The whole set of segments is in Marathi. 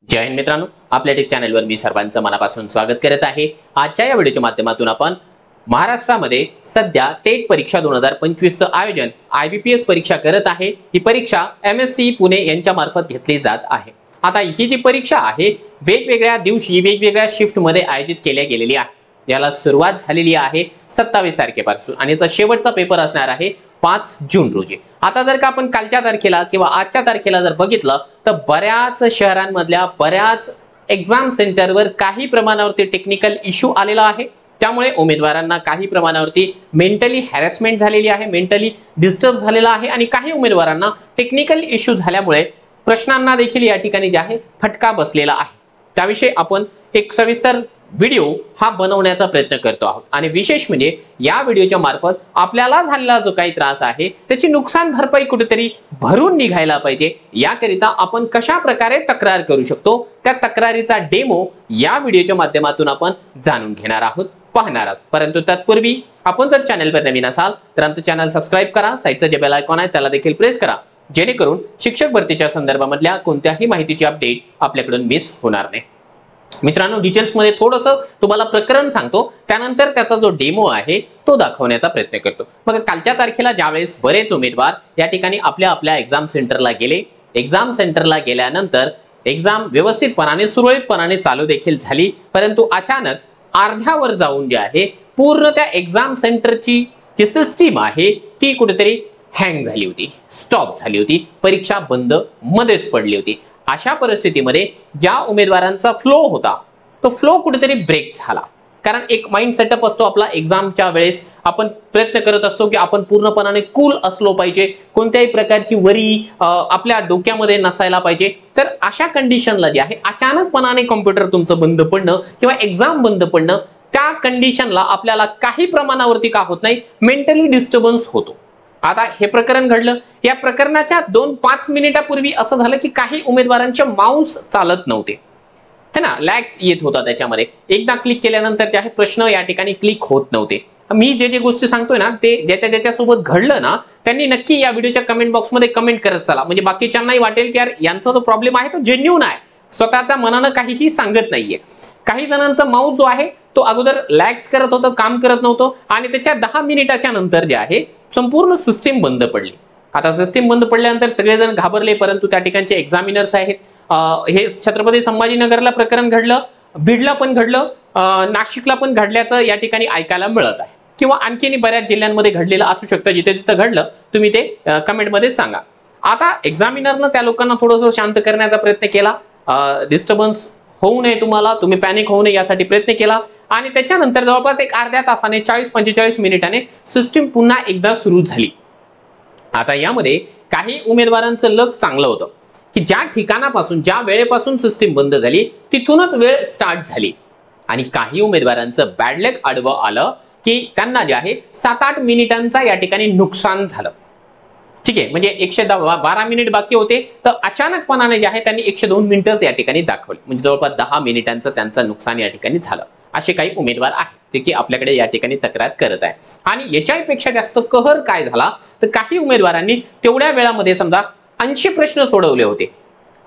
जय हिंद मित्रांनो, आपल्या टेक चॅनलवर मी सर्वांचं मनापासून स्वागत करत आहे। आजच्या या व्हिडिओच्या माध्यमातून आपण महाराष्ट्रामध्ये सध्या टेट परीक्षा 2025 चं आयोजन IBPS परीक्षा करत आहे। ही परीक्षा MSc पुणे यांच्या मार्फत घेतली जात आहे। आता ही जी परीक्षा आहे वेगवेगळ्या दिवशी वेगवेगळ्या शिफ्ट मध्ये आयोजित केल्या गेलेली आहे। याला सुरुवात झालेली आहे 27 तारखेपासून आणि याचा शेवटचा पेपर असणार आहे 5 जून रोजी। आता जर का आपण कालच्या तारखेला किंवा आजच्या तारखेला जर बघितलं तर बऱ्याच शहरांमधल्या बऱ्याच एग्जाम सेंटरवर काही प्रमाणावरती टेक्निकल इश्यू आलेला आहे। त्यामुळे उमेदवारांना काही प्रमाणावरती मेंटली हॅरेसमेंट झालेली आहे, मेंटली डिस्टर्ब झालेला आहे आणि काही उमेदवारांना टेक्निकल इश्यू झाल्यामुळे प्रश्नांना देखील या ठिकाणी जे आहे फटका बसलेला आहे। त्याविषयी आपण एक सविस्तर व्हिडिओ हा बनवण्याचा प्रयत्न करतो आहोत आणि विशेष म्हणजे या व्हिडिओच्या मार्फत आपल्याला झालेला जो काही त्रास आहे त्याची नुकसान भरपाई कुठेतरी भरून निघायला पाहिजे। याकरिता आपण कशा प्रकारे तक्रार करू शकतो त्या तक्रारीचा डेमो या व्हिडिओच्या माध्यमातून आपण जाणून घेणार आहोत, पाहणार आहोत। परंतु तत्पूर्वी आपण जर चॅनलवर नवीन असाल तर आमचं चॅनल सबस्क्राइब करा, साइडचं जे बेल आयकॉन आहे त्याला देखील प्रेस करा, जेणेकरून शिक्षक भरतीच्या संदर्भामधल्या कोणत्याही माहितीची अपडेट आपल्याकडून मिस होणार नाही। मित्रांनो, डिटेल्स मध्ये थोडंसं तुम्हाला प्रकरण सांगतो, त्यानंतर त्याचा जो डेमो आहे तो दाखवण्याचा प्रयत्न करतो। मग कालच्या तारखेला ज्यावेळेस बरेच उमेदवार या ठिकाणी आपल्या एक्झाम सेंटरला गेले, एक्झाम सेंटरला गेल्यानंतर एक्झाम व्यवस्थितपणाने सुरळीतपणाने चालू देखील झाली, परंतु अचानक अर्ध्यावर जाऊन जे आहे पूर्ण त्या एक्झाम सेंटरची जी सिस्टीम आहे ती कुठेतरी हँग झाली होती, स्टॉप झाली होती, परीक्षा बंद मध्येच पडली होती। अशा परिस्थितीमध्ये ज्या उमेदवारांचा फ्लो होता तो फ्लो कुठेतरी ब्रेक झाला। कारण एक माइंड सेटअप असतो आपला, एक्झामच्या वेळेस आपण प्रयत्न करत असतो की आपण पूर्णपणाने कूल असलो पाहिजे, कोणत्याही प्रकारची वरी आपल्या डोक्यामध्ये नसायला पाहिजे। तर अशा कंडिशनला जे आहे अचानकपणाने कॉम्प्युटर तुमचं बंद पडणं किंवा एक्झाम बंद पडणं, त्या कंडिशनला आपल्याला काही प्रमाणावरती का होत नाही, मेंटली डिस्टर्बन्स होतो। आता हे प्रकरण घडलं, या प्रकरणाच्या 2-5 मिनिटापूर्वी असं झालं की काही उमेदवारांचे माऊस चालत नव्हते, है ना, लॅग्स येत होता त्याच्यामध्ये, एकदा क्लिक केल्यानंतर जे आहे प्रश्न या ठिकाणी क्लिक होत नव्हते। मी जे गोष्टी सांगतोय ना ते ज्याच्या सोबत घडलं ना त्यांनी नक्की या व्हिडिओच्या कमेंट बॉक्समध्ये कमेंट करत चला, म्हणजे बाकीच्यांनाही वाटेल की यार यांचा जो प्रॉब्लेम आहे तो जेन्युइन आहे, स्वतःच्या मनानं काहीही सांगत नाहीये। काही जणांचा माऊस जो आहे तो अगोदर लॅग्स करत होतं, काम करत नव्हतं आणि त्याच्या 10 मिनिटाच्या नंतर जे आहे संपूर्ण सिस्टीम बंद पडली। आता सिस्टीम बंद पडल्यानंतर सगळेजण घाबरले, परंतु त्या ठिकाणचे एक्झामिनर्स आहेत, हे छत्रपती संभाजीनगरला प्रकरण घडलं, बीडला पण घडलं, नाशिकला पण घडल्याचं या ठिकाणी ऐकायला मिळत आहे, किंवा आणखीन बऱ्याच जिल्ह्यांमध्ये घडलेलं असू शकतं। जिथे जिथे घडलं तुम्ही ते कमेंटमध्ये सांगा। आता एक्झामिनरनं त्या लोकांना थोडंसं शांत करण्याचा प्रयत्न केला, डिस्टर्बन्स होऊ नये, तुम्ही पॅनिक होऊ नये यासाठी प्रयत्न केला आणि त्याच्यानंतर जवळपास एक अर्ध्या तासाने 40-45 मिनिटांनी सिस्टीम पुन्हा एकदा सुरू झाली। आता यामध्ये काही उमेदवारांचं लक चांगलं होतं की ज्या ठिकाणापासून ज्या वेळेपासून सिस्टीम बंद झाली तिथूनच वेळ स्टार्ट झाली, आणि काही उमेदवारांचं बॅड लक आडवं आलं की त्यांना जे आहे 7-8 मिनिटांचा या ठिकाणी नुकसान झालं। ठीक आहे, म्हणजे 112 मिनिट बाकी होते तर अचानकपणाने जे आहे त्यांनी 102 मिनिटच या ठिकाणी दाखवले, म्हणजे जवळपास 10 मिनिटांचं त्यांचं नुकसान या ठिकाणी झालं। असे काही उमेदवार आहेत जे की आपल्याकडे या ठिकाणी तक्रार करत आहे। आणि याच्यापेक्षा जास्त कहर काय झाला तर काही उमेदवारांनी तेवढ्या वेळामध्ये समजा 80 प्रश्न सोडवले होते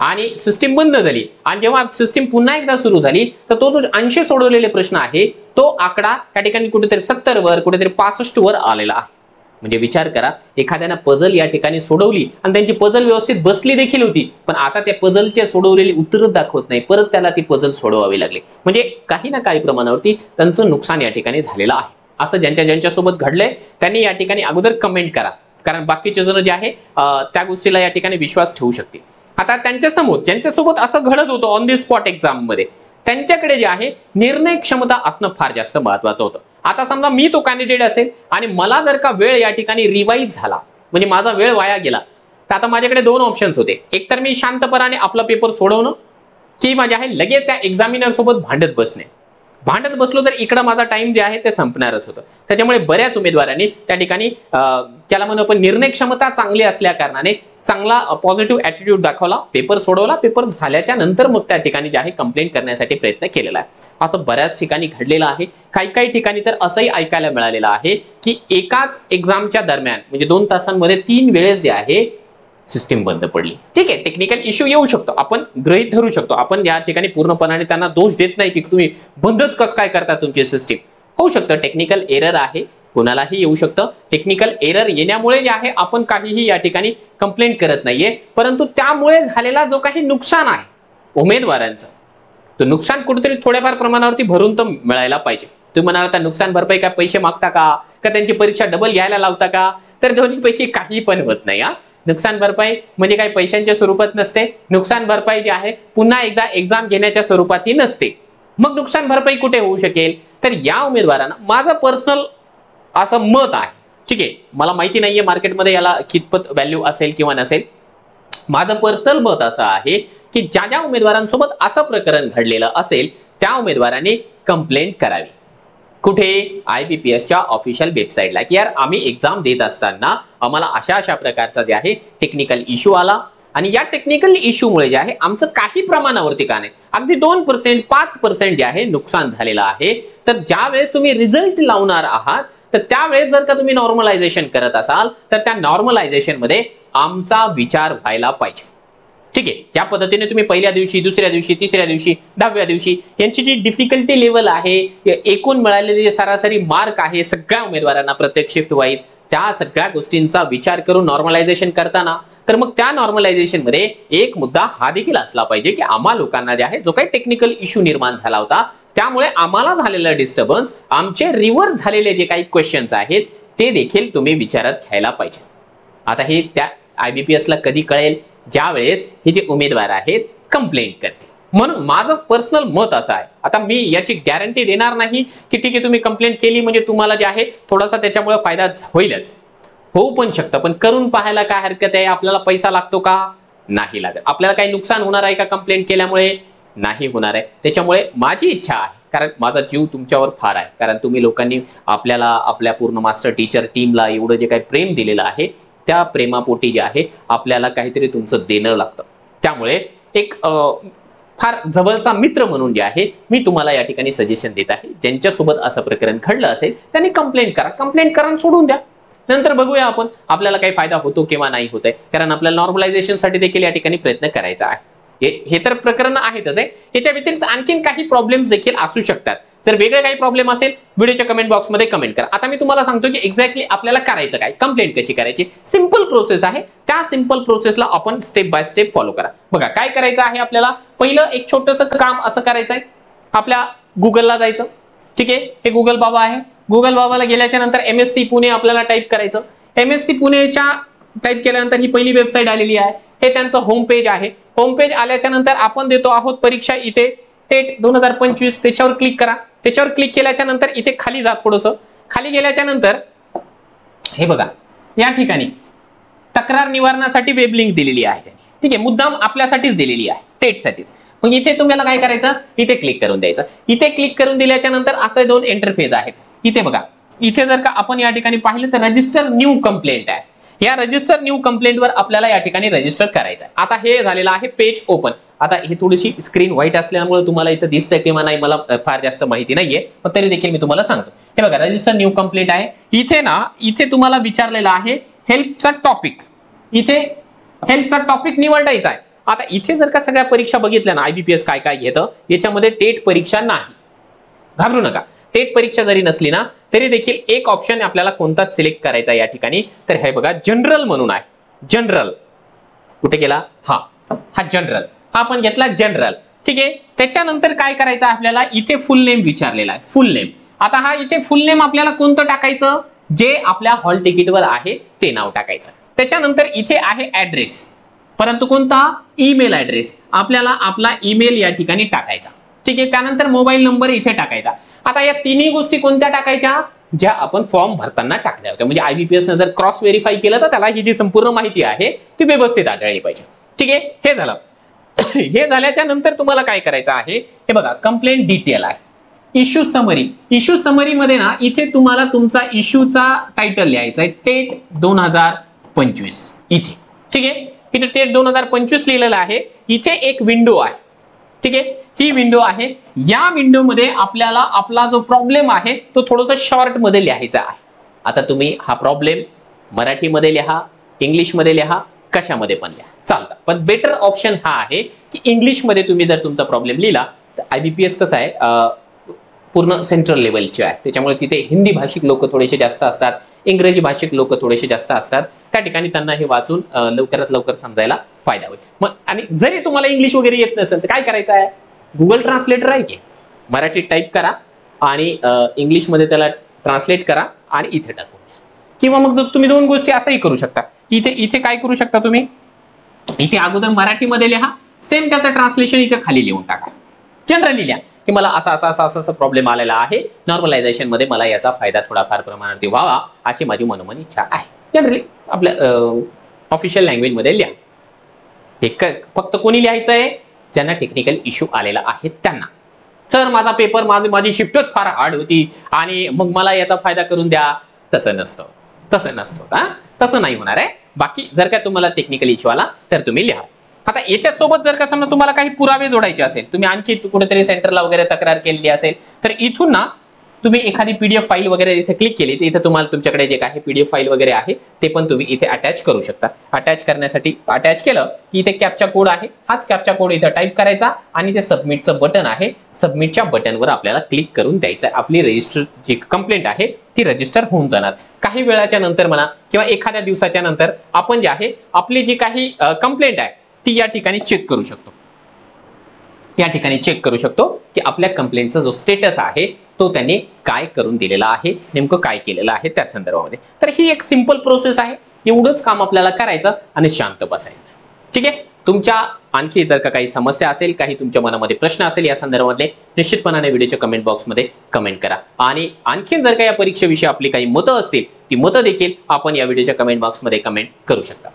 आणि सिस्टीम बंद झाली, आणि जेव्हा सिस्टीम पुन्हा एकदा सुरू झाली तर तो जो 80 सोडवलेले प्रश्न आहे तो आकडा या ठिकाणी कुठेतरी 70 वर कुठेतरी 65 वर आलेला आहे। म्हणजे विचार करा, एखाद्याने पझल या ठिकाणी सोडवली आणि त्यांची पझल व्यवस्थित बसली देखील होती, पण आता त्या पझलचे सोडवलेली उत्तरच दाखवत नाही, परत त्याला ती पझल सोडवावी लागली, म्हणजे काही ना काही प्रमाणावरती त्यांचं नुकसान या ठिकाणी झालेलं आहे। असं ज्यांच्या सोबत घडलंय त्यांनी या ठिकाणी अगोदर कमेंट करा, कारण बाकीचे जण जे आहे त्या गोष्टीला या ठिकाणी विश्वास ठेवू शकतील। आता त्यांच्यासमोर ज्यांच्यासोबत असं घडत होतं ऑन दी स्पॉट एक्झाम मध्ये, त्यांच्याकडे जे आहे निर्णय क्षमता असणं फार जास्त महत्वाचं होतं। आता समजा मी तो कॅन्डिडेट असेल आणि मला जर का वेळ या ठिकाणी रिवाइज झाला, म्हणजे माझा वेळ वाया गेला, तर आता माझ्याकडे 2 ऑप्शन्स होते, एक तर मी शांतपणाने आपला पेपर सोडवणं की माझे आहे लगेच त्या एक्झामिनर सोबत भांडत बसणे। भांडत बसलो तर इकडे माझा टाइम जे आहे ते संपणारच होतं। त्याच्यामुळे बऱ्याच उमेदवारांनी त्या ठिकाणी त्याला म्हणून आपण निर्णय क्षमता चांगली असल्या कारणाने चांगला पॉझिटिव्ह ॲटिट्यूड दाखवला, पेपर सोडवला, पेपर झाल्याच्या नंतर मग त्या ठिकाणी जे आहे कंप्लेंट करण्यासाठी प्रयत्न केलेला आहे। असं बऱ्याच ठिकाणी घडलेलं आहे। काही ठिकाणी तर असंही ऐकायला मिळालेलं आहे की एकाच एक्झामच्या दरम्यान म्हणजे 2 तासांमध्ये 3 वेळेस जे आहे सिस्टीम बंद पडली. ठीक आहे, टेक्निकल इश्यू येऊ शकतो, आपण गृहीत धरू शकतो. आपण या ठिकाणी पूर्णपणाने त्यांना दोष देत नाही की तुम्ही बंदच कसं काय करता तुमची सिस्टीम. होऊ शकतं, टेक्निकल एरर आहे, कोणालाही येऊ शकतं. टेक्निकल एरर येण्यामुळे जे आहे आपण काहीही या ठिकाणी कंप्लेंट करत नाहीये, परंतु त्यामुळे झालेला जो काही नुकसान आहे उमेदवारांचं, तो नुकसान कुठेतरी थोड्याफार प्रमाणावरती भरून तर मिळायला पाहिजे. तुम्ही म्हणाल आता नुकसान भरपाई काय पैसे मागता का त्यांची परीक्षा डबल घ्यायला लावता का, तर दोन्हीपैकी काही पण होत नाही. नुकसान भरपाई म्हणजे काही पैशांच्या स्वरूपात नसते. नुकसान भरपाई जी आहे पुन्हा एकदा एक्झाम घेण्याच्या स्वरूपातही नसते. मग नुकसान भरपाई कुठे होऊ शकेल, तर या उमेदवारांना माझं पर्सनल असं मत आहे. ठीक आहे, मला माहिती नाहीये मार्केटमध्ये याला कितपत व्हॅल्यू असेल किंवा नसेल. माझं पर्सनल मत असं आहे की ज्या ज्या उमेदवारांसोबत असं प्रकरण घडलेलं असेल त्या उमेदवारांनी कंप्लेंट करावी. कुठे, IBPSच्या ऑफिशियल वेबसाईटला, की यार आम्ही एक्झाम देत असताना आम्हाला अशा अशा प्रकारचा जे आहे टेक्निकल इश्यू आला आणि या टेक्निकल इश्यूमुळे जे आहे आमचं काही प्रमाणावरती का नाही, अगदी 2% 5% जे आहे नुकसान झालेलं आहे. तर ज्यावेळेस तुम्ही रिझल्ट लावणार आहात तर त्यावेळेस जर का तुम्ही नॉर्मलायझेशन करत असाल तर त्या नॉर्मलायझेशन मध्ये आमचा विचार व्हायला पाहिजे. ठीक आहे, ज्या पद्धतीने तुम्ही पहिल्या दिवशी, दुसऱ्या दिवशी, तिसऱ्या दिवशी, 10व्या दिवशी यांची जी डिफिकल्टी लेवल आहे, एकूण मिळालेले जे सरासरी मार्क आहे सगळ्या उमेदवारांना प्रत्येक शिफ्ट वाईज, त्या सगळ्या गोष्टींचा विचार करून नॉर्मलायझेशन करताना, तर मग त्या नॉर्मलायझेशन मध्ये एक मुद्दा हा देखील असला पाहिजे की आम्हा लोकांना जे आहे जो काही टेक्निकल इश्यू निर्माण झाला होता त्यामुळे आम्हाला झालेला डिस्टर्बन्स, आमचे रिव्हर्स झालेले जे काही क्वेश्चन्स आहेत ते देखील तुम्ही विचारात घ्यायला पाहिजे. आता हे त्या IBPSला कधी कळेल, ज्यावेळेस हे जे उमेदवार आहेत कंप्लेंट करतील. म्हणून माझं पर्सनल मत असं आहे, आता मी याची गॅरंटी देणार नाही की ठीक आहे तुम्ही कंप्लेंट केली म्हणजे तुम्हाला जे आहे थोडासा त्याच्यामुळे फायदा होईलच, होऊ पण शकतं, पण करून पाहायला काय हरकत आहे. आपल्याला पैसा लागतो का, नाही लागत. आपल्याला काही नुकसान होणार आहे का कंप्लेंट केल्यामुळे, नाही होणार आहे. त्याच्यामुळे माझी इच्छा आहे, कारण माझा जीव तुमच्यावर फार आहे, कारण तुम्ही लोकांनी आपल्याला, आपल्या पूर्ण मास्टर टीचर टीमला एवढं जे काही प्रेम दिलेलं आहे त्या प्रेमापोटी जे आहे आपल्याला काहीतरी तुमचं देणं लागतं. त्यामुळे एक फार जवळचा मित्र म्हणून जे आहे मी तुम्हाला या ठिकाणी सजेशन देत आहे, ज्यांच्यासोबत असं प्रकरण घडलं असेल त्यांनी कंप्लेंट करा. कंप्लेंट करा सोडून द्या, नंतर बघूया आपण आपल्याला काही फायदा होतो किंवा नाही होत आहे, कारण आपल्याला नॉर्मलायझेशनसाठी देखील या ठिकाणी प्रयत्न करायचा आहे. हे तर प्रकरण आहेतच आहे, याच्या व्यतिरिक्त आणखीन काही प्रॉब्लेम्स देखील असू शकतात. जर वेगळे काही प्रॉब्लेम असेल व्हिडिओच्या कमेंट बॉक्समध्ये कमेंट करा. आता मी तुम्हाला सांगतो की एक्झॅक्टली आपल्याला करायचं काय, कंप्लेंट कशी करायची. सिंपल प्रोसेस आहे, त्या सिंपल प्रोसेसला आपण स्टेप बाय स्टेप फॉलो करा. बघा काय करायचं आहे आपल्याला, पहिलं एक छोटंसं काम असं करायचं आहे, आपल्या गुगलला जायचं. ठीक आहे, हे गुगल बाबा आहे. गुगल बाबाला गेल्याच्या नंतर MSc पुणे आपल्याला टाईप करायचं. MSc पुणेच्या टाईप केल्यानंतर ही पहिली वेबसाईट आलेली आहे, हे त्यांचं होम पेज आहे. होम पेज आल्याच्या नंतर आपण देतो आहोत परीक्षा इथे टेट 2025, त्याच्यावर क्लिक करा. त्याच्यावर क्लिक केल्याच्या नंतर इथे खाली जा, थोडंसं खाली गेल्याच्या नंतर हे बघा या ठिकाणी तक्रार निवारणासाठी वेब लिंक दिलेली आहे. ठीक आहे, मुद्दाम आपल्यासाठीच दिलेली आहे, टेटसाठीच. मग इथे तुम्हाला काय करायचं, इथे क्लिक करून द्यायचं. इथे क्लिक करून दिल्याच्या नंतर असे दोन इंटरफेस आहेत. इथे बघा, इथे जर का आपण या ठिकाणी पाहिलं तर रजिस्टर न्यू कंप्लेंट आहे. या रजिस्टर न्यू कंप्लेंट वर आपल्याला या ठिकाणी रजिस्टर करायचं आहे. आता हे झालेलं आहे पेज ओपन. आता हे थोडीशी स्क्रीन व्हाईट असल्यामुळे तुम्हाला इथं दिसतंय किंवा नाही मला फार जास्त माहिती नाहीये, पण तरी देखील मी तुम्हाला सांगतो. हे बघा रजिस्टर न्यू कंप्लेंट आहे. इथे तुम्हाला विचारलेलं आहे हेल्पचा टॉपिक. इथे हेल्पचा टॉपिक निवडायचा आहे. आता इथे जर का सगळ्या परीक्षा बघितल्या ना, IBPS काय काय घेतं, याच्यामध्ये टेट परीक्षा नाही, घाबरू नका. टेट परीक्षा जरी नसली ना तरी देखील एक ऑप्शन आपल्याला कोणताच सिलेक्ट करायचा या ठिकाणी, तर हे बघा जनरल म्हणून आहे. जनरल कुठे गेला, हा जनरल, हा आपण घेतला जनरल. ठीक आहे, त्याच्यानंतर काय करायचं आपल्याला, इथे फुल नेम विचारलेला आहे. फुल नेम, आता हा इथे फुल नेम आपल्याला कोणतं टाकायचं, जे आपल्या हॉल तिकीटवर आहे ते नाव टाकायचं. त्याच्यानंतर इथे आहे ऍड्रेस, परंतु कोणता, ईमेल ऍड्रेस. आपल्याला आपला ईमेल या ठिकाणी टाकायचा. ठीक आहे, त्यानंतर मोबाईल नंबर इथे टाकायचा. आता या तिन्ही गोष्टी कोणत्या टाकायच्या, ज्या आपण फॉर्म भरताना टाकल्या होत्या. म्हणजे IBPS ने जर क्रॉस व्हेरीफाय केलं तर त्याला ही जी संपूर्ण माहिती आहे ती व्यवस्थित आढळली पाहिजे. ठीक आहे, हे झालं. हे झाल्याच्या नंतर तुम्हाला काय करायचं आहे, हे बघा कंप्लेंट डिटेल आहे. Issue summary. इश्यू समरी मध्ये ना इथे तुम्हाला तुमचा इश्यूचा टायटल लिहायचा आहे, टेट 2025 इथे. ठीक आहे, इथे टेट 2025 लिहिलेलं आहे. इथे एक विंडो आहे. ठीक आहे, ही विंडो आहे. या विंडो मध्ये आपल्याला आपला जो प्रॉब्लेम आहे तो थोडासा शॉर्ट मध्ये लिहायचा आहे. आता तुम्ही हा प्रॉब्लेम मराठीमध्ये लिहा, इंग्लिश मध्ये लिहा, कशामध्ये पण लिहा चालतं, पण बेटर ऑप्शन हा आहे की इंग्लिशमध्ये तुम्ही जर तुमचा प्रॉब्लेम लिहिला तर IBPS कसं आहे पूर्ण सेंट्रल लेवलचे आहे, त्याच्यामुळे तिथे हिंदी भाषिक लोक थोडेसे जास्त असतात, इंग्रजी भाषिक लोक थोडेसे जास्त असतात, त्या ठिकाणी त्यांना हे वाचून लवकरात लवकर समजायला फायदा होईल. मग आणि जरी तुम्हाला इंग्लिश वगैरे येत नसेल तर काय करायचं आहे, गुगल ट्रान्सलेटर आहे की मराठीत टाईप करा आणि इंग्लिशमध्ये त्याला ट्रान्सलेट करा आणि इथे टाकून द्या. किंवा मग जर तुम्ही दोन गोष्टी असंही करू शकता, इथे काय करू शकता तुम्ही, इथे अगोदर मराठीमध्ये लिहा, सेम त्याचं ट्रान्सलेशन इथे खाली लिहून टाका, जनरली लिहा की मला असा प्रॉब्लेम आलेला आहे, नॉर्मलायझेशन मध्ये मला याचा फायदा थोडाफार प्रमाणात व्हावा अशी माझी मनोमन इच्छा आहे. जनरली आपल्या ऑफिशियल लँग्वेज मध्ये लिहा. फक्त कोणी लिहायचं आहे, ज्यांना टेक्निकल इश्यू आलेला आहे त्यांना. सर माझा पेपर माझी शिफ्टच फार हार्ड होती आणि मग मला याचा फायदा करून द्या, तसं नसतं तसं नाही होणार आहे. बाकी जर का तुम्हाला टेक्निकल इश्यू आला तर तुम्ही लिहा. आता याच्या सोबत जर का समजा तुम्हाला काही पुरावे जोडायचे असेल, तुम्ही आणखी कुठेतरी सेंटरला वगैरे तक्रार केलेली असेल तर इथून ना तुम्ही एखादी PDF फाईल वगैरे इथे क्लिक केली तर इथे तुम्हाला तुमच्याकडे जे काही PDF फाईल वगैरे आहे ते पण तुम्ही इथे अटॅच करू शकता. अटॅच करण्यासाठी अटॅच केलं की इथे कॅप्चा कोड आहे, हाच कॅप्चा कोड इथे टाईप करायचा आणि ते सबमिटचं बटन आहे, सबमिटच्या बटनवर आपल्याला क्लिक करून द्यायचं आहे. आपली रजिस्टर जी कंप्लेंट आहे ती रजिस्टर होऊन जाणार. काही वेळाच्या नंतर म्हणा किंवा एखाद्या दिवसाच्या नंतर आपण जे आहे आपली जी काही कंप्लेंट आहे ती या ठिकाणी चेक करू शकतो. की आपल्या कंप्लेंटचा जो स्टेटस आहे तो त्यांनी काय करून दिलेला आहे, नेमकं काय केलेलं आहे त्या संदर्भामध्ये. तर ही एक सिंपल प्रोसेस आहे, एवढंच काम आपल्याला करायचं आणि शांत बसायचं. ठीक आहे. तुमच्या आणखी जर का काही समस्या असेल, काही तुमच्या मनामध्ये प्रश्न असेल या संदर्भातले, निश्चितपणाने व्हिडिओच्या कमेंट बॉक्समध्ये कमेंट करा. आणि आणखी जर का या परीक्षेविषयी आपली काही मतं असतील ती मतं देखील आपण या व्हिडिओच्या कमेंट बॉक्समध्ये कमेंट करू शकता.